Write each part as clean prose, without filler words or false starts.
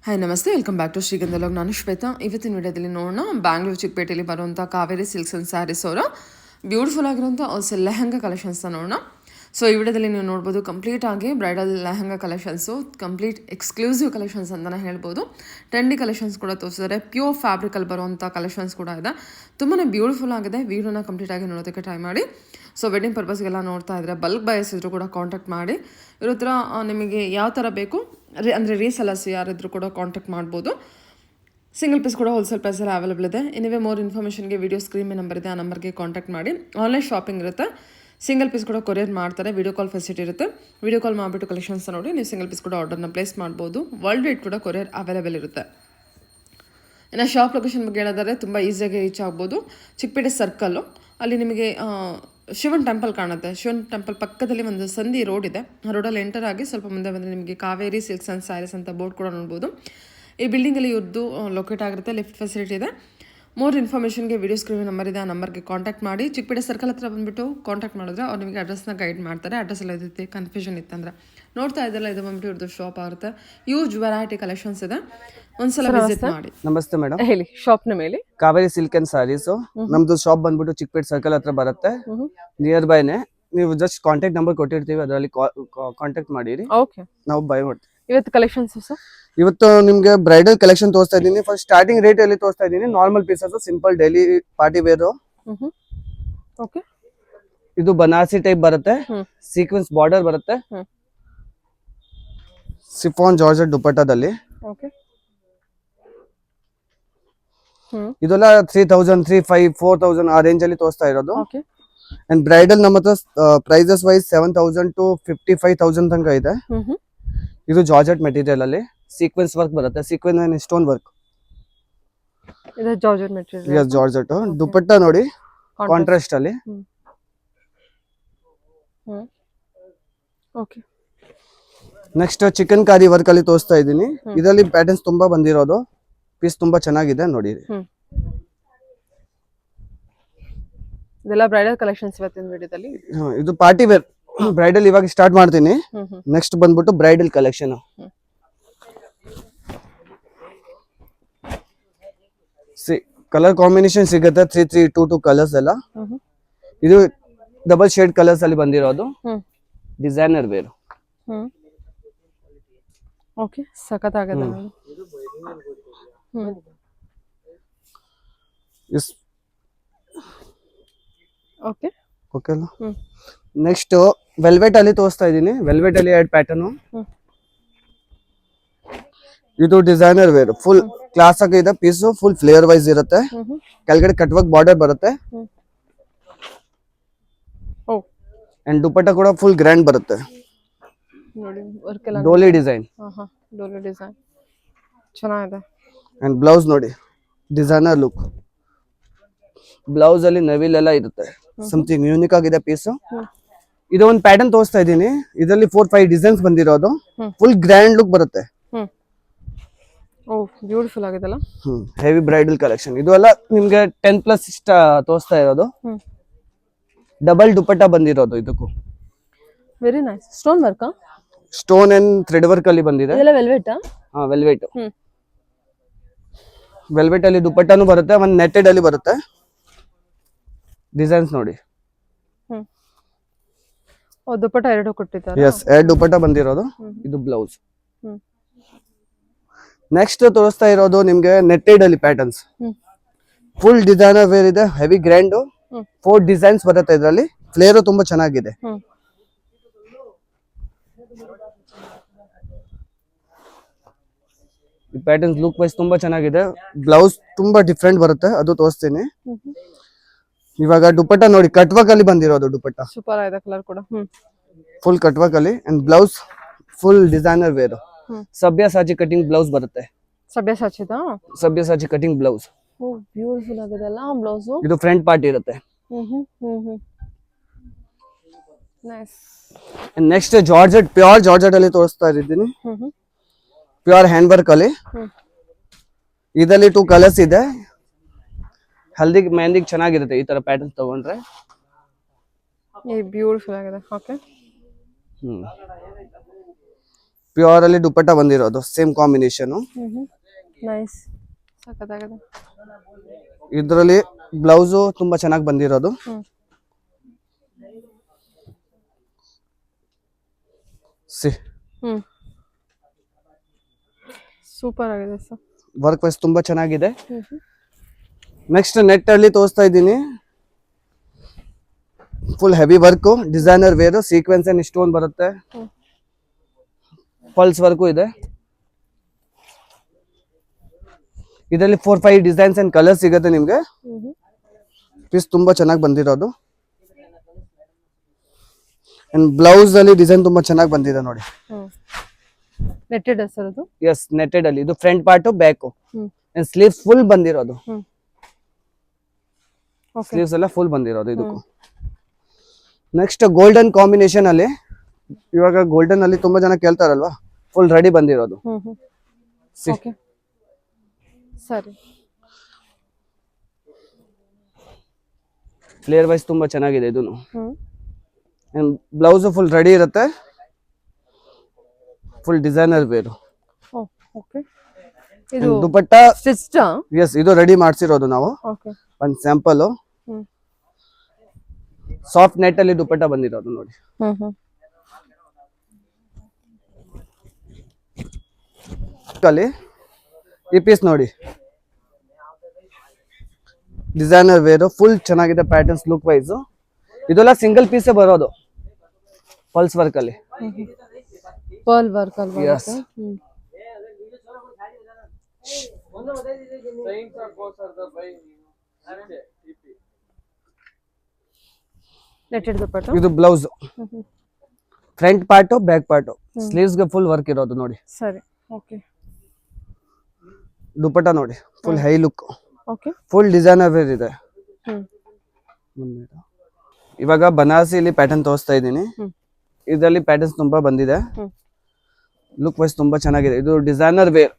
Hi ನಮಸ್ತೆ, welcome back to ಶ್ರೀಗಂಧಲೋಗ್. ನಾನು ಶ್ವೇತಾ. ಇವತ್ತಿನ ವಿಡಿಯೋದಲ್ಲಿ ನೋಡೋಣ ಬ್ಯಾಂಗ್ಳೂರು ಚಿಕ್ಕಪೇಟೆಯಲ್ಲಿ ಬರುವಂಥ ಕಾವೇರಿ ಸಿಲ್ಕ್ಸ್ ಆ್ಯಂಡ್ ಸ್ಯಾರೀಸ್ ಅವರ ಬ್ಯೂಟಿಫುಲ್ ಆಗಿರುವಂಥ ಆಲ್ಸೋ ಲೆಹಂಗಾ ಕಲೆಕ್ಷನ್ಸ್ನ ನೋಡೋಣ. ಸೊ ಈ ವಿಡಿಯೋದಲ್ಲಿ ನೀವು ನೋಡ್ಬೋದು ಕಂಪ್ಲೀಟ್ ಆಗಿ bridal lehenga collections, complete exclusive collections ಅಂತಲೇ ಹೇಳ್ಬೋದು. ಟ್ರೆಂಡಿ ಕಲೆಕ್ಷನ್ಸ್ ಕೂಡ ತೋರಿಸಿದ್ದಾರೆ. ಪ್ಯೂರ್ ಫ್ಯಾಬ್ರಿಕಲ್ಲಿ ಬರುವಂಥ ಕಲೆಕ್ಷನ್ಸ್ ಕೂಡ ಇದೆ. ತುಂಬಾ ಬ್ಯೂಟಿಫುಲ್ ಆಗಿದೆ. ವೀಡಿಯೋನ ಕಂಪ್ಲೀಟಾಗಿ ನೋಡೋದಕ್ಕೆ ಟ್ರೈ ಮಾಡಿ. ಸೊ ವೆಡ್ಡಿಂಗ್ ಪರ್ಪಸ್ಗೆಲ್ಲ ನೋಡ್ತಾ ಇದ್ದರೆ ಬಲ್ಕ್ ಬಯಸ್ ಇದ್ರೂ ಕೂಡ ಕಾಂಟ್ಯಾಕ್ಟ್ ಮಾಡಿ. ಇರೋ ಥರ ನಿಮಗೆ ಯಾವ ಥರ ಬೇಕು ಅಂದರೆ ರೀಸೆಲರ್ಸ್ ಯಾರಿದ್ರು ಕೂಡ ಕಾಂಟ್ಯಾಕ್ಟ್ ಮಾಡ್ಬೋದು. ಸಿಂಗಲ್ ಪೀಸ್ ಕೂಡ ಹೋಲ್ಸೇಲ್ ಪ್ರೈಸಲ್ಲಿ ಅವೈಲೇಬಲ್ ಇದೆ. ಎನಿವೇ ಮೋರ್ ಇನ್ಫಾರ್ಮೇಷನ್ಗೆ ವಿಡಿಯೋ ಸ್ಕ್ರೀನ್ ನಂಬರ್ ಇದೆ, ಆ ನಂಬರ್ಗೆ ಕಾಂಟ್ಯಾಕ್ಟ್ ಮಾಡಿ. ಆನ್ಲೈನ್ ಶಾಪಿಂಗ್ ಇರುತ್ತೆ. ಸಿಂಗಲ್ ಪೀಸ್ ಕೂಡ ಕೊರಿಯರ್ ಮಾಡ್ತಾರೆ. ವಿಡಿಯೋ ಕಾಲ್ ಫೆಸಿಲಿಟಿ ಇರುತ್ತೆ. ವಿಡಿಯೋ ಕಾಲ್ ಮಾಡಿಬಿಟ್ಟು ಕಲೆಕ್ಷನ್ಸ್ ನೋಡಿ ನೀವು ಸಿಂಗಲ್ ಪೀಸ್ ಕೂಡ ಆರ್ಡರ್ನ ಪ್ಲೇಸ್ ಮಾಡ್ಬೋದು. ವರ್ಲ್ಡ್ ವೈಡ್ ಕೂಡ ಕೊರಿಯರ್ ಅವೈಲೇಬಲ್ ಇರುತ್ತೆ. ಇನ್ನು ಶಾಪ್ ಲೊಕೇಶನ್ ಬಗ್ಗೆ ಹೇಳಿದರೆ ತುಂಬ ಈಸಿಯಾಗಿ ರೀಚ್ ಆಗ್ಬೋದು. ಚಿಕ್ಕಪೇಟೆ ಸರ್ಕಲ್ಲು, ಅಲ್ಲಿ ನಿಮಗೆ ಶಿವನ್ ಟೆಂಪಲ್ ಕಾಣುತ್ತೆ. ಶಿವನ್ ಟೆಂಪಲ್ ಪಕ್ಕದಲ್ಲಿ ಒಂದು ಸಂಧಿ ರೋಡ್ ಇದೆ. ಆ ರೋಡಲ್ಲಿ ಎಂಟರ್ ಆಗಿ ಸ್ವಲ್ಪ ಮುಂದೆ ಬಂದರೆ ನಿಮಗೆ ಕಾವೇರಿ ಸಿಲ್ಕ್ಸ್ ಆ್ಯಂಡ್ ಸ್ಯಾರೀಸ್ ಅಂತ ಬೋರ್ಡ್ ಕೂಡ ನೋಡ್ಬೋದು. ಈ ಬಿಲ್ಡಿಂಗಲ್ಲಿ ಇವ್ರದ್ದು ಲೊಕೇಟ್ ಆಗಿರುತ್ತೆ. ಲಿಫ್ಟ್ ಫೆಸಿಲಿಟಿ ಇದೆ. ಮೋರ್ ಇನ್ಫಾರ್ಮೇಷನ್ಗೆ ವಿಡಿಯೋ ಸ್ಕ್ರೀನ್ ನಂಬರ್ ಇದೆ, ಆ ನಂಬರ್ಗೆ ಕಾಂಟ್ಯಾಕ್ಟ್ ಮಾಡಿ. ಚಿಕ್ಕಪೇಟೆ ಸರ್ಕಲ್ ಹತ್ರ ಬಂದುಬಿಟ್ಟು ಕಾಂಟ್ಯಾಕ್ಟ್ ಮಾಡಿದ್ರೆ ಅವ್ರು ನಿಮಗೆ ಅಡ್ರೆಸ್ನ ಗೈಡ್ ಮಾಡ್ತಾರೆ. ಅಡ್ರೆಸ್ ಎಲ್ಲ ಇರುತ್ತೆ, ಕನ್ಫ್ಯೂಷನ್ ಇತ್ತಂದ್ರೆ ನೋಡ್ತಾ ಇದ್ದಲ್ಲ, ಇದು ಬಂದ್ಬಿಟ್ಟು ಇವ್ರದ್ದು ಶಾಪ್ ಆಗುತ್ತೆ. ಯೂಜ್ ವೆರೈಟಿ ಕಲೆಕ್ಷನ್ಸ್ ಇದೆ. ಒಂದ್ಸಲ ವಿಸಿಟ್ ಮಾಡಿ. ನಮಸ್ತೆ ಮೇಡಮ್, ಹೇಳಿ. ಶಾಪ್ನ ಮೇಲೆ ಕಾವೇರಿ ಸಿಲ್ಕ್ ಅಂಡ್ ಸಾರೀಸ್. ನಮ್ದು ಶಾಪ್ ಬಂದ್ಬಿಟ್ಟು ಚಿಕ್ಕಪೇಟೆ ಸರ್ಕಲ್ ಹತ್ರ ಬರುತ್ತೆ. ನಿಯರ್ ಬೈನೆ. ನೀವು ಜಸ್ಟ್ ಕಾಂಟ್ಯಾಕ್ಟ್ ನಂಬರ್ ಕೊಟ್ಟಿರ್ತೀವಿ, ಅದರಲ್ಲಿ ಕಾಂಟ್ಯಾಕ್ಟ್ ಮಾಡಿರಿ. ಓಕೆ, ನಾವು ಬೈ ಮಾಡ್ತೀವಿ. ಇವತ್ತು ಕಲೆಕ್ಷನ್ಸ್ ಸರ್? ಇವತ್ತು ನಿಮ್ಗೆ ಬ್ರೈಡಲ್ ಕಲೆಕ್ಷನ್ ತೋರಿಸ್ತಾ ಇದ್ದೀನಿ. ಫಸ್ಟ್ ಸ್ಟಾರ್ಟಿಂಗ್ ರೇಟ್ ಅಲ್ಲಿ ತೋರಿಸ್ತಾ ಇದ್ದೀನಿ. Normal pieces, simple daily party wear. Okay, ಇದು ಬನಾರಸಿ ಟೈಪ್ ಬರುತ್ತೆ. ಸೀಕ್ವೆನ್ಸ್ ಬಾರ್ಡರ್ ಬರುತ್ತೆ. ಸಿಫಾನ್ ಜಾರ್ಜೆಟ್ ದುಪಟ್ಟಾದಲ್ಲಿ. ಓಕೆ, ಇದೆಲ್ಲ 3000, 3500, 4000 ಆ ರೇಂಜ್ ಅಲ್ಲಿ ತೋರಿಸ್ತಾ ಇರೋದು. ಓಕೆ. ಅಂಡ್ ಬ್ರೈಡಲ್ ನಮ್ಮ ಹತ್ರ ಪ್ರೈಸಸ್ ವೈಸ್ 7000 to 55,000 ತನಕ ಇದೆ. ಇದು ಜಾರ್ಜೆಟ್ ಮೆಟೀರಿಯಲ್ ಅಲ್ಲಿ ಸೀಕ್ವೆನ್ಸ್ ವರ್ಕ್ ಬರುತ್ತೆ. Sequence and stone work. ಇದು georgette material. Yes, georgette. Dupatta ನೋಡಿ ಕಾಂಟ್ರಾಸ್ಟ್ ಅಲ್ಲಿ. Okay. Next chikankari work ಅಲ್ಲಿ ತೋರಿಸ್ತಾ ಇದ್ದೀನಿ. ಇದರಲ್ಲಿ ಪ್ಯಾಟರ್ನ್ಸ್ ತುಂಬಾ ಬಂದಿರೋದು. ಪೀಸ್ ತುಂಬಾ ಚೆನ್ನಾಗಿದೆ ನೋಡಿ. ಇದೆಲ್ಲ ಬ್ರೈಡಲ್ ಕಲೆಕ್ಷನ್ಸ್ ಇವತ್ತಿನ ವಿಡಿಯೋದಲ್ಲಿ. ಇದು ಪಾರ್ಟಿ ವೇರ್. ಬ್ರೈಡಲ್ ಇವಾಗ ಸ್ಟಾರ್ಟ್ ಮಾಡ್ತೀನಿ. ನೆಕ್ಸ್ಟ್ ಬಂದ್ಬಿಟ್ಟು ಬ್ರೈಡಲ್ ಕಲೆಕ್ಷನ್. ಕಲರ್ ಕಾಂಬಿನೇಷನ್ ಸಿಗುತ್ತೆ. 3-3-2-2 ಕಲರ್ಸ್ ಎಲ್ಲ. ಇದು ಡಬಲ್ ಶೇಡ್ ಕಲರ್ಸ್ ಅಲ್ಲಿ ಬಂದಿರೋದು. Designer wear. ಓಕೆ, ಸಖತ್ತಾಗಿದೆ. Okay, okay. ನೆಕ್ಸ್ಟ್ ವೆಲ್ವೆಟ್ ಅಲ್ಲಿ ತೋರಿಸ್ತಾ ಇದ್ದೀನಿ. ವೆಲ್ವೆಟ್ ಅಲ್ಲಿ 2 ಪ್ಯಾಟರ್ನ್. ಇದು ಡಿಸೈನರ್ ವೇರ್. ಫುಲ್ ಕ್ಲಾಸ್ ಆಗಿ ಇದೆ. ಪೀಸ್ ಫುಲ್ ಫ್ಲೇಯರ್ ವೈಸ್ ಇರುತ್ತೆ. ಕೆಳಗಡೆ ಕಟ್ ವರ್ಕ್ ಬಾರ್ಡರ್ ಬರುತ್ತೆ. ಅಂಡ್ ದುಪಟ್ಟ ಕೂಡ ಫುಲ್ ಗ್ರ್ಯಾಂಡ್ ಬರುತ್ತೆ. ನೋಡಿ ವರ್ಕ್ ಎಲ್ಲ ಡೋಲಿ ಡಿಸೈನ್. ಡೋಲಿ ಡಿಸೈನ್ ಚೆನ್ನಾಗಿದೆ. ಅಂಡ್ ಬ್ಲೌಸ್ ನೋಡಿ, ಡಿಸೈನರ್ ಲುಕ್. ಬ್ಲೌಸ್ ಅಲ್ಲಿ ನವಿಲ್ ಎಲ್ಲ ಇರುತ್ತೆ. ಸಮಥಿಂಗ್ ಯೂನಿಕ್ ಆಗಿದೆ ಪೀಸ್. ಇದು ಒಂದು ಪ್ಯಾಟರ್ನ್ ತೋರಿಸ್ತಾ ಇದ್ದೀನಿ. ಇದರಲ್ಲಿ 4-5 ಡಿಸೈನ್ಸ್ ಬಂದಿರೋದು. ಫುಲ್ ಗ್ರ್ಯಾಂಡ್ ಲುಕ್ ಬರುತ್ತೆ. ಬ್ಯೂಟಿಫುಲ್ ಆಗಿದೆಲ್ಲ. Heavy bridal collection. ಇದು ಎಲ್ಲ ನಿಮ್ಗೆ 10+ ಇಷ್ಟ ತೋರಿಸ್ತಾ ಇರೋದು. ಡಬಲ್ ದುಪಟ್ಟ ಬಂದಿರೋದು ಇದಕ್ಕೂ. Very nice. Stone work, stone and thread work ಅಲ್ಲಿ ಬಂದಿದೆ. ಇದೆಲ್ಲ ವೆಲ್ವೆಟ್. ವೆಲ್ವೆಟ್. ವೆಲ್ವೆಟ್ ಅಲ್ಲಿ ದುಪಟ್ಟಾನು ಬರುತ್ತೆ. ಒಂದು ನೆಟ್ಟೆಡ್ ಅಲ್ಲಿ ಬರುತ್ತೆ. ಡಿಸೈನ್ಸ್ ನೋಡಿ. ದುಪಟ್ಟ 2 ಕೊಟ್ಟಿದ್ದಾರೆ. ಎಸ್, 2 ದುಪಟ್ಟ ಬಂದಿರೋದು. ಇದು ಬ್ಲೌಸ್. ನೆಕ್ಸ್ಟ್ ತೋರಿಸ್ತಾ ಇರೋದು ನಿಮ್ಗೆ ನೆಟ್ಟೆಡ್ ಅಲ್ಲಿ ಪ್ಯಾಟರ್ನ್ಸ್. ಫುಲ್ ಡಿಸೈನರ್ ವೇರ್ ಇದೆ. Heavy grand. 4 ಡಿಸೈನ್ಸ್ ಬರುತ್ತೆ ಇದರಲ್ಲಿ. ಫ್ಲೇರ್ ತುಂಬಾ ಚೆನ್ನಾಗಿದೆ. ಈ ಪ್ಯಾಟರ್ನ್ಸ್ ಲುಕ್ ವೈಸ್ ತುಂಬಾ ಚೆನ್ನಾಗಿದೆ. ಬ್ಲೌಸ್ ತುಂಬಾ ಡಿಫ್ರೆಂಟ್ ಬರುತ್ತೆ, ಅದು ತೋರಿಸ್ತೀನಿ. ಇವಾಗ ದುಪಟ್ಟ ನೋಡಿ, ಕಟ್ ವರ್ಕ್ ಅಲ್ಲಿ ಬಂದಿರೋದು ದುಪಟ್ಟ. ಸೂಪರ್ ಆಗಿದೆ ಕಲರ್ ಕೂಡ. ಫುಲ್ ಕಟ್ ವರ್ಕ್ ಅಲ್ಲಿ. And blouse full designer wear. Sabyasachi cutting blouse ಬರುತ್ತೆ. ಸಬ್ಯಾಸಾಚಿದಾ? Sabyasachi cutting blouse. ಬ್ಯೂಟಿಫುಲ್ ಆಗಿದೆಲ್ಲ ಬ್ಲೌಸ್. ಇದು ಫ್ರಂಟ್ ಪಾರ್ಟ್ ಇರುತ್ತೆ. Nice. Next georgette, pure georgette ಅಲ್ಲಿ ತೋರಿಸ್ತಾ ಇದ್ದೀನಿ. ಪ್ಯೂರ್ ಹ್ಯಾಂಡ್ ವರ್ಕ್ ಅಲ್ಲಿ. ಇದರಲ್ಲಿ 2 ಕಲರ್ಸ್ ಇದೆ. ಹಲ್ದಿ ಮೆಹಂದಿ ಚೆನ್ನಾಗಿರುತ್ತೆ ಈ ತರ ಪ್ಯಾಟರ್ನ್ ತಗೊಂಡ್ರೆ. ಬ್ಯೂಟಿಫುಲ್ ಆಗಿದೆ. ಓಕೆ, ಪ್ಯೂರ್ ಅಲ್ಲಿ ದುಪಟ್ಟ ಬಂದಿರೋದು ಸೇಮ್ ಕಾಂಬಿನೇಷನ್. ನೈಸ್, ಸಖತ್ತಾಗಿದೆ. ಇದರಲ್ಲಿ ಬ್ಲೌಸು ತುಂಬಾ ಚೆನ್ನಾಗಿ ಬಂದಿರೋದು. ಸಿ ಸೂಪರ್ ಆಗಿದೆ ಸರ್. ವರ್ಕ್ ವೈಸ್ ತುಂಬಾ ಚೆನ್ನಾಗಿದೆ. ನೆಕ್ಸ್ಟ್ ನೆಟ್ ಅಲ್ಲಿ ತೋರಿಸ್ತಾ ಇದ್ದೀನಿ. Full heavy work, designer wear, sequence and stone ಬರುತ್ತೆ. ಪಲ್ಸ್ ವರ್ಕು ಇದೆ. ಇದರಲ್ಲಿ 4-5 ಡಿಸೈನ್ಸ್ ಅಂಡ್ ಕಲರ್ ಸಿಗುತ್ತೆ ನಿಮ್ಗೆ. ಪೀಸ್ ತುಂಬಾ ಚೆನ್ನಾಗಿ ಬಂದಿರೋದು. ಅಂಡ್ ಬ್ಲೌಸ್ ಅಲ್ಲಿ ಡಿಸೈನ್ ತುಂಬಾ ಚೆನ್ನಾಗಿ ಬಂದಿದೆ ನೋಡಿ. ನೆಟ್ಟೆಡ್ ಸರ್ ಅದು? ಎಸ್, ನೆಟ್ಟೆಡ್ ಅಲ್ಲಿ. ಇದು front part, back and sleeves full ಬಂದಿರೋದು. ಸ್ಲೀವ್ಸ್ ಎಲ್ಲ ಫುಲ್ ಬಂದಿರೋದು ಇದಕ್ಕೂ. ನೆಕ್ಸ್ಟ್ ಗೋಲ್ಡನ್ ಕಾಂಬಿನೇಷನ್ ಅಲ್ಲಿ, ಇವಾಗ ಗೋಲ್ಡನ್ ಅಲ್ಲಿ ತುಂಬಾ ಜನ ಕೇಳ್ತಾರಲ್ವಾ, ಫುಲ್ ರೆಡಿ ಬಂದಿರೋದು. ಸರಿ, ಫ್ಲೇರ್ ವೈಸ್ ತುಂಬಾ ಚೆನ್ನಾಗಿದೆ ಇದೂನು. ಬ್ಲೌಸ್ ಫುಲ್ ರೆಡಿ ಇರುತ್ತೆ. Full designer wear. ಓಕೆ. ಇದು ದುಪಟ್ಟ ಸ್ಟಿಚ್ಡ್? ಎಸ್, ಇದು ರೆಡಿ ಮಾಡ್ಸಿರೋದು ನಾವು. ಓಕೆ. ಒಂದು ಸ್ಯಾಂಪಲ್. ಸಾಫ್ಟ್ ನೆಟ್ ಅಲ್ಲಿ ದುಪಟ್ಟ ಬಂದಿರೋದು ನೋಡಿ. ಅಲ್ಲಿ ಈ ಪೀಸ್ ನೋಡಿ, ಡಿಸೈನರ್ ವೇರು, ಫುಲ್ ಚೆನ್ನಾಗಿದೆ ಪ್ಯಾಟರ್ನ್ಸ್ ಲುಕ್ ವೈಸ್. ಇದೆಲ್ಲ ಸಿಂಗಲ್ ಪೀಸೇ ಬರೋದು ಪಲ್ಸ್ ವರ್ಕ್ ಅಲ್ಲಿ. ಪರ್ಲ್ ವರ್ಕ್ ಅಲ್ವಾ? Yes. ನೆಟ್ಟೆಡ್ ದುಪಟ್ಟ. ಇದು blouse, front part, back part, sleeves ಗೆ ಫುಲ್ ವರ್ಕ್ ಇರೋದು ನೋಡಿ. ಸರಿ, ಓಕೆ. ದುಪಟ್ಟ ನೋಡಿ, full high look, okay. Full designer wear ಇದೆ. ಇವಾಗ ಬನಾರಸಿಲಿ ಪ್ಯಾಟರ್ನ್ ತೋರಿಸ್ತಾ ಇದ್ದೀನಿ. ಇದರಲ್ಲಿ ಪ್ಯಾಟರ್ನ್ಸ್ ತುಂಬಾ ಬಂದಿದೆ. ಲುಕ್ ವೈಸ್ ತುಂಬಾ ಚೆನ್ನಾಗಿದೆ. ಇದು ಡಿಸೈನರ್ ವೇರ್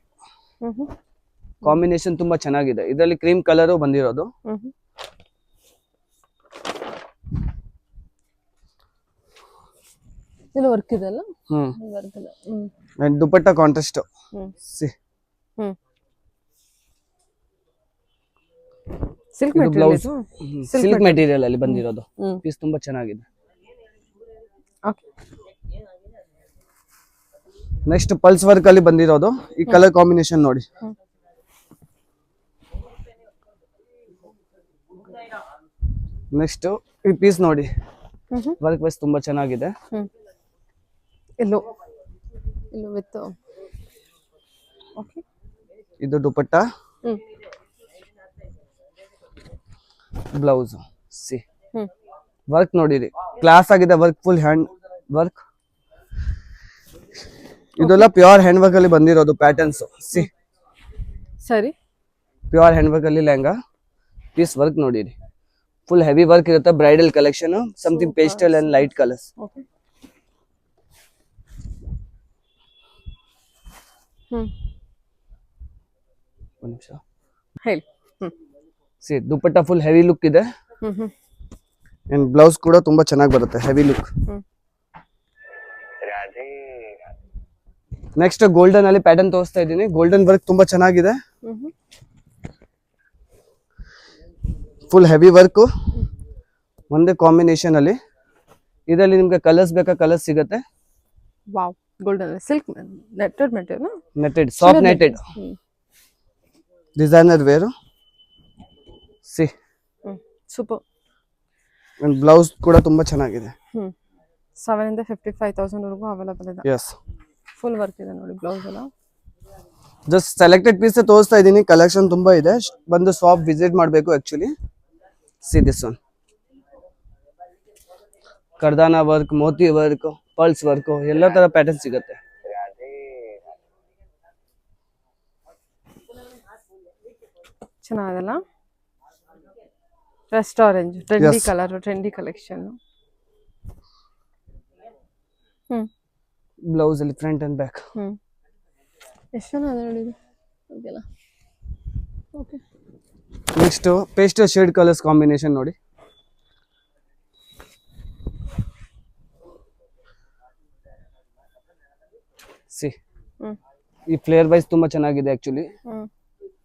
ಕಾಂಬಿನೇಷನ್ ತುಂಬಾ ಚೆನ್ನಾಗಿದೆ. ಇದರಲ್ಲಿ ಕ್ರೀಮ್ ಕಲರ್ ಬಂದಿರೋದು. ಇದು ವರ್ಕ್ ಇದೆ ಅಲ್ಲ? ವರ್ಕ್ ಇದೆ. And dupatta contrast. C, silk ಇದು ಮೆಟೀರಿಯಲ್. ಬ್ಲೌಸ್ ಇದು ಸಿಲ್ಕ್ ಮೆಟೀರಿಯಲ್ ಅಲ್ಲಿ ಬಂದಿರೋದು. ಪೀಸ್ ತುಂಬಾ ಚೆನ್ನಾಗಿದೆ. ಓಕೆ. ನೆಕ್ಸ್ಟ್ ಪಲ್ಸ್ ವರ್ಕ್ ಅಲ್ಲಿ ಬಂದಿರೋದು. ಈ ಕಲರ್ ಕಾಂಬಿನೇಷನ್ ನೋಡಿ. ನೆಕ್ಸ್ಟ್ ಈ ಪೀಸ್ ನೋಡಿ, ವರ್ಕ್ ವೈಸ್ ತುಂಬಾ ಚೆನ್ನಾಗಿದೆ. Yellow with. ಓಕೆ. ಇದು ದುಪಟ್ಟ, ಬ್ಲೌಸ್. ಸಿ, ವರ್ಕ್ ನೋಡಿರಿ, ಕ್ಲಾಸ್ ಆಗಿದೆ ವರ್ಕ್, ಫುಲ್ ಹ್ಯಾಂಡ್ ವರ್ಕ್. ಇದೆಲ್ಲ ಪ್ಯೂರ್ ಹ್ಯಾಂಡ್ ವರ್ಕ್ ಅಲ್ಲಿ ಬಂದಿರೋದು ಪ್ಯಾಟರ್ನ್ಸ್. ಸಿ, ಸರಿ, ಪ್ಯೂರ್ ಹ್ಯಾಂಡ್ ವರ್ಕ್ ಅಲ್ಲಿ ಲೆಹಂಗಾ. ಪೀಸ್ ವರ್ಕ್ ನೋಡಿರಿ, ಫುಲ್ ಹೆವಿ ವರ್ಕ್ ಇರುತ್ತೆ. Bridal collection, something pastel and light colours. Okay. ಒಂದು ನಿಮಿಷ ಹೇಳಿ. See, dupatta full heavy look ಇದೆ. ಅಂಡ್ ಬ್ಲೌಸ್ ಕೂಡ ತುಂಬಾ ಚೆನ್ನಾಗಿ ಬರುತ್ತೆ, ಹೆವಿ ಲುಕ್. ನೆಕ್ಸ್ಟ್ ಗೋಲ್ಡನ್ ಅಲ್ಲಿ ಪ್ಯಾಟರ್ನ್ ತೋರಿಸ್ತಾ ಇದ್ದೀನಿ. ಗೋಲ್ಡನ್ ವರ್ಕ್ ತುಂಬಾ ಚೆನ್ನಾಗಿದೆ. ಫುಲ್ ಹೆವಿ ವರ್ಕ್, ಒಂದೇ ಕಾಂಬಿನೇಷನ್ ಅಲ್ಲಿ. ಇದರಲ್ಲಿ ನಿಮ್ಗೆ ಕಲರ್ಸ್ ಬೇಕಾ ಕಲರ್ಸ್ ಸಿಗುತ್ತೆ. Wow, golden silk netted material. Netted, soft netted, designer wear. See, super. And blouse ಕೂಡ ತುಂಬಾ ಚೆನ್ನಾಗಿದೆ. 7 ಇಂದ 55,000 ವರೆಗೂ ಅವೈಲೇಬಲ್ ಇದೆ. ಎಸ್, ಫುಲ್ ವರ್ಕ್ ಇದೆ ನೋಡಿ ಬ್ಲೌಸ್ ಎಲ್ಲ. ಜಸ್ಟ್ ಸೆಲೆಕ್ಟೆಡ್ ಪೀಸ್ ತೋರಿಸ್ತಾ ಇದ್ದೀನಿ. ಕಲೆಕ್ಷನ್ ತುಂಬಾ ಇದೆ, ಬಂದು ಶಾಪ್ ವಿಸಿಟ್ ಮಾಡಬೇಕು actually. See this one, kardana work, moti work, pearls work, ಎಲ್ಲ ತರ ಪ್ಯಾಟರ್ನ್ ಸಿಗುತ್ತೆ. ಚೆನ್ನಾಗಲ್ಲ? Rust orange, trendy colour, trendy collection. Blouse ಅಲ್ಲಿ ಫ್ರಂಟ್ ಅಂಡ್ ಬ್ಯಾಕ್. ಎಷ್ಟು ಚೆನ್ನಾಗಿದೆ ನೋಡಿ ಇದು. ಓಕೆನಾ? Okay. Next pastel shade colours combination ನೋಡಿ. ಸಿ, ಹ್ಮ್ ಈ ಫ್ಲೇರ್ ವೈಸ್ ತುಂಬಾ ಚೆನ್ನಾಗಿದೆ ಆಕ್ಚುಲಿ. ಹ್ಮ್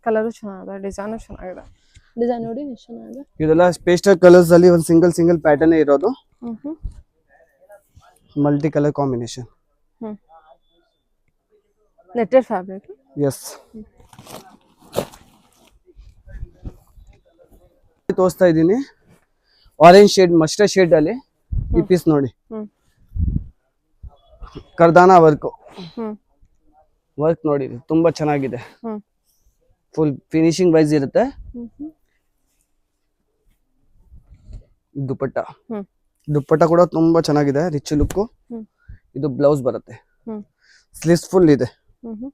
ಕಲರು ಚೆನ್ನಾಗಿದೆ, ಡಿಸೈನು ಚೆನ್ನಾಗಿದೆ. ಡಿಸೈನ್ ನೋಡಿ ಎಷ್ಟು ಚೆನ್ನಾಗಿದೆ. ಇದೆಲ್ಲ ಪೇಸ್ಟಲ್ ಕಲರ್ಸ್ ಅಲ್ಲಿ ಒಂದು ಸಿಂಗಲ್ ಪ್ಯಾಟರ್ನ್ ಇರೋದು, ಹ್ಮ್ ಹ್ಮ್ ಮಲ್ಟಿ ಕಲರ್ ಕಾಂಬಿನೇಷನ್. ಹ್ಮ್ ನೆಟ್ಟೆಡ್ ಫ್ಯಾಬ್ರಿಕ್. ಎಸ್, ತೋರಿಸ್ತಾ ಇದ್ದೀನಿ ಆರೆಂಜ್ ಶೇಡ್, ಮಸ್ಟರ್ಡ್ ಶೇಡ್ ಅಲ್ಲಿ ಈ ಪೀಸ್ ನೋಡಿ. ಹ್ಮ್ ಕರ್ದಾನ ವರ್ಕ್ ಹ್ಮ್ ನೋಡಿ, ತುಂಬಾ ಚೆನ್ನಾಗಿದೆ. ಹ್ಮ್ ಫುಲ್ ಫಿನಿಶಿಂಗ್ ವೈಸ್ ಇರುತ್ತೆ. ಹ್ಮ್ ಹ್ಮ್ ದುಪಟ್ಟ ಹ್ಮ್ ಕೂಡ ತುಂಬಾ ಚೆನ್ನಾಗಿದೆ, ರಿಚ್ ಲುಕ್. ಹ್ಮ್ ಇದು ಬ್ಲೌಸ್ ಬರುತ್ತೆ, ಹ್ಮ್ ಸ್ಲೀವ್ಸ್ ಫುಲ್ ಇದೆ. ಹ್ಮ್ ಹ್ಮ್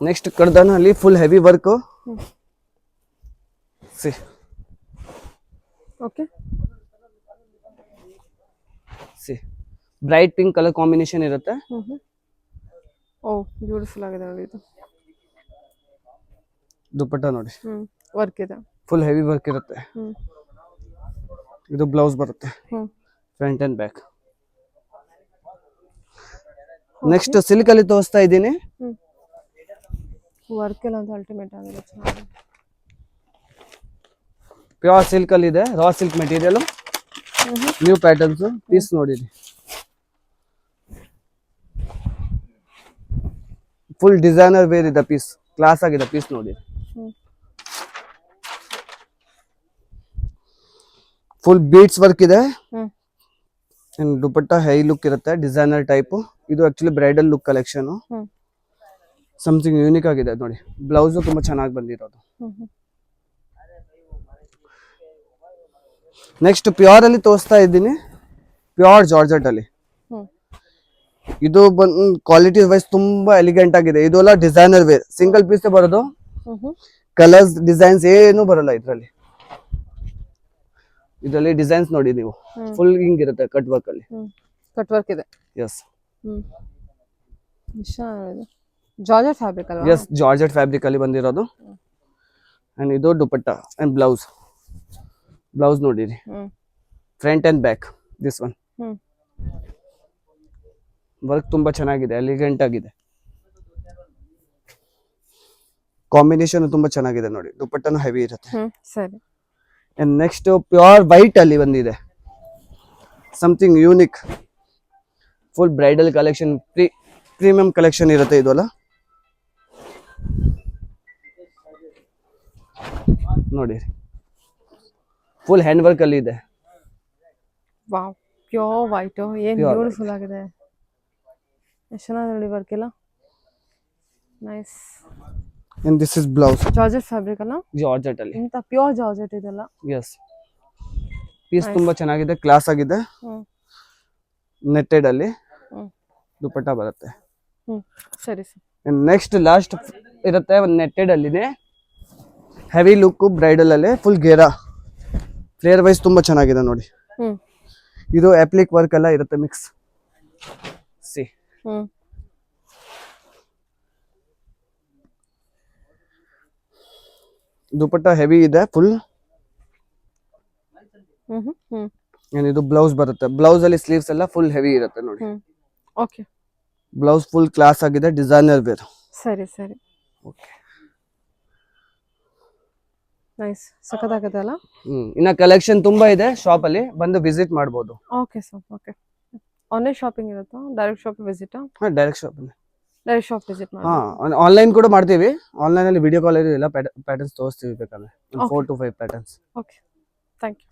ನೆಕ್ಸ್ಟ್ ಕರ್ದಾನ ಅಲ್ಲಿ full heavy work. Hmm see okay. Bright pink colour combination ಇರುತ್ತೆ. ಹ್ಮ್ ಹ್ಮ್ ಓ ಬ್ಯೂಟಿಫುಲ್ ಆಗಿದೆ ನೋಡಿ ಇದು. ದುಪಟ್ಟ ನೋಡಿ, ಹ್ಮ್ ವರ್ಕ್ ಇದೆ. ಫುಲ್ ಹೆವಿ ವರ್ಕ್ ಇರುತ್ತೆ. ಹ್ಮ್ ಇದು ಬ್ಲೌಸ್ ಬರುತ್ತೆ, hmm front and back. Next silk ಅಲ್ಲಿ ತೋರಿಸ್ತಾ ಇದ್ದೀನಿ. ಹ್ಮ್ ವರ್ಕ್ ಎಲ್ಲ ಅಂತ ಅಲ್ಟಿಮೇಟ್ ಆಗಿದೆ, ಚೆನ್ನಾಗಿದೆ. ಪ್ಯೂರ್ ಸಿಲ್ಕ್ ಅಲ್ಲಿ ಇದೆ, raw silk material, new patterns. Piece ನೋಡಿರಿ, ಫುಲ್ ಡಿಸೈನರ್ ವೇರ್ ಇದೆ ಪೀಸ್, ಕ್ಲಾಸ್ ಆಗಿದೆ ಪೀಸ್ ನೋಡಿ. ಹ್ಮ್ ಫುಲ್ ಬೀಡ್ಸ್ ವರ್ಕ್ ಇದೆ. ಹ್ಮ್ ದುಪಟ್ಟ ಹೈ ಲುಕ್ ಇರುತ್ತೆ, ಡಿಸೈನರ್ ಟೈಪ್. ಇದು actually bridal look collection, hmm something unique ಆಗಿದೆ ನೋಡಿ. ಬ್ಲೌಸ್ ತುಂಬಾ ಚೆನ್ನಾಗಿ ಬಂದಿರೋದು. ಹ್ಮ್ ಹ್ಮ್ ನೆಕ್ಸ್ಟ್ ಪ್ಯೂರ್ ಅಲ್ಲಿ ತೋರಿಸ್ತಾ ಇದ್ದೀನಿ, ಪ್ಯೂರ್ ಜಾರ್ಜೆಟ್ ಅಲ್ಲಿ. ಹ್ಮ್ ಇದು ಕ್ವಾಲಿಟಿ ವೈಸ್ ತುಂಬಾ ಎಲಿಗೆಂಟ್ ಆಗಿದೆ. ಇದೆಲ್ಲ ಡಿಸೈನರ್ ವೇರ್, ಸಿಂಗಲ್ ಪೀಸ್ ಬರೋದು, ಹ್ಮ್ ಹ್ಮ್ ಕಲರ್ಸ್ ಡಿಸೈನ್ಸ್ ಏನು ಬರಲ್ಲ ಇದರಲ್ಲಿ. ಇದರಲ್ಲಿ ಡಿಸೈನ್ಸ್ ನೋಡಿ ನೀವು, ಫುಲ್ ಹಿಂಗಿರುತ್ತೆ ಕಟ್ ವರ್ಕ್ ಅಲ್ಲಿ. ಹ್ಮ್ ಕಟ್ ವರ್ಕ್ ಇದೆ. ಎಸ್ ಹ್ಮ್ ಎಷ್ಟು ಚೆನ್ನಾಗಿದೆ. ಜಾರ್ಜೆಟ್ ಫ್ಯಾಬ್ರಿಕ್ ಅಲ್ವಾ? ಎಸ್, ಜಾರ್ಜೆಟ್ ಫ್ಯಾಬ್ರಿಕ್ ಅಲ್ಲಿ ಬಂದಿರೋದು. ಅಂಡ್ ಇದು ದುಪಟ್ಟ ಅಂಡ್ ಬ್ಲೌಸ್ ನೋಡಿರಿ, hmm front and back. This one hmm work ತುಂಬಾ ಚೆನ್ನಾಗಿದೆ, ಎಲಿಗೆಂಟ್ ಆಗಿದೆ. ಕಾಂಬಿನೇಷನ್ ತುಂಬಾ ಚೆನ್ನಾಗಿದೆ ನೋಡಿ, ದುಪಟ್ಟನು ಹೆವಿ ಇರುತ್ತೆ. ಸರಿ. ಅಂಡ್ ನೆಕ್ಸ್ಟ್ ಪ್ಯೂರ್ ವೈಟ್ ಅಲ್ಲಿ ಬಂದಿದೆ, something unique. Full bridal collection, premium collection ಇರುತ್ತೆ ಇದೆಲ್ಲ ನೋಡಿ. ಫುಲ್ ಹ್ಯಾಂಡ್ ವರ್ಕ್ ಅಲ್ಲಿ ಇದೆ. ವಾವ್, ಪ್ಯೂರ್ ವೈಟ್, ಏನ್ Pure ಬ್ಯೂಟಿಫುಲ್ ಆಗಿದೆ. ಎಷ್ಟು ಚೆನ್ನಾಗಿದೆ ನೋಡಿ ವರ್ಕ್ ಎಲ್ಲ. Nice. And this is blouse, georgette fabric ಅಲ್ಲ? ಜಾರ್ಜೆಟ್ ಅಲ್ಲಿ. ಇಂತ ಪ್ಯೂರ್ ಜಾರ್ಜೆಟ್ ಇದೆಲ್ಲ. ಎಸ್, ಪೀಸ್ ತುಂಬಾ ಚೆನ್ನಾಗಿದೆ, ಕ್ಲಾಸ್ ಆಗಿದೆ. ಹ್ಮ್ ನೆಟ್ಟೆಡ್ ಅಲ್ಲಿ ಹ್ಮ್ ದುಪಟ್ಟ ಬರುತ್ತೆ. ಹ್ಮ್ ಸರಿ ಸರ್. ನೆಕ್ಸ್ಟ್ ಲಾಸ್ಟ್ ಇರುತ್ತೆ ಒಂದು ನೆಟ್ಟೆಡ್ ಅಲ್ಲಿದೆ, ಹೆವಿ ಲುಕ್ ಬ್ರೈಡಲ್ ಅಲ್ಲಿ, ಫುಲ್ ಗೇರಾ. ಫ್ಲೇರ್ ವೈಸ್ ತುಂಬಾ ಚೆನ್ನಾಗಿದೆ ನೋಡಿ. ಹ್ಮ್ ಇದು ಅಪ್ಲಿಕ್ ವರ್ಕ್ ಎಲ್ಲ ಇರುತ್ತೆ ಮಿಕ್ಸ್. ಸಿ ಹ್ಮ್ ದುಪಟ್ಟ ಹೆವಿ ಇದೆ ಫುಲ್. ಹ್ಮ್ ಹ್ಮ್ ಇದು ಬ್ಲೌಸ್ ಬರುತ್ತೆ, ಬ್ಲೌಸ್ ಅಲ್ಲಿ ಸ್ಲೀವ್ಸ್ ಎಲ್ಲ ಫುಲ್ ಹೆವಿ ಇರುತ್ತೆ ನೋಡಿ. ಹ್ಮ್ ಓಕೆ. ಬ್ಲೌಸ್ ಫುಲ್ ಕ್ಲಾಸ್ ಆಗಿದೆ, ಡಿಸೈನರ್ ವೇರ್. ಸರಿ ಸರಿ. ಓಕೆ. ನೈಸ್, ಸಖತ್ತಾಗಿದೆ ಅಲ್ಲ? ಇನ್ನ ಕಲೆಕ್ಷನ್ ತುಂಬಾ ಇದೆ, ಶಾಪ್ ಅಲ್ಲಿ ಬಂದು ವಿಸಿಟ್ ಮಾಡಬಹುದು. Okay sir. Okay. Online shopping ಇರುತ್ತಾ? Direct shop visit? ಹಾ, direct shop. Direct shop visit ಮಾಡಿ. ಹಾ, ಆನ್ಲೈನ್ ಕೂಡ ಮಾಡ್ತೀವಿ. ಆನ್ಲೈನ್ ಅಲ್ಲಿ ವಿಡಿಯೋ ಕಾಲ್ ಎಲ್ಲ ಪ್ಯಾಟರ್ನ್ಸ್ ತೋರಿಸ್ತೀವಿ ಬೇಕಾದ್ರೆ, 4 to 5 patterns. Okay, thank you.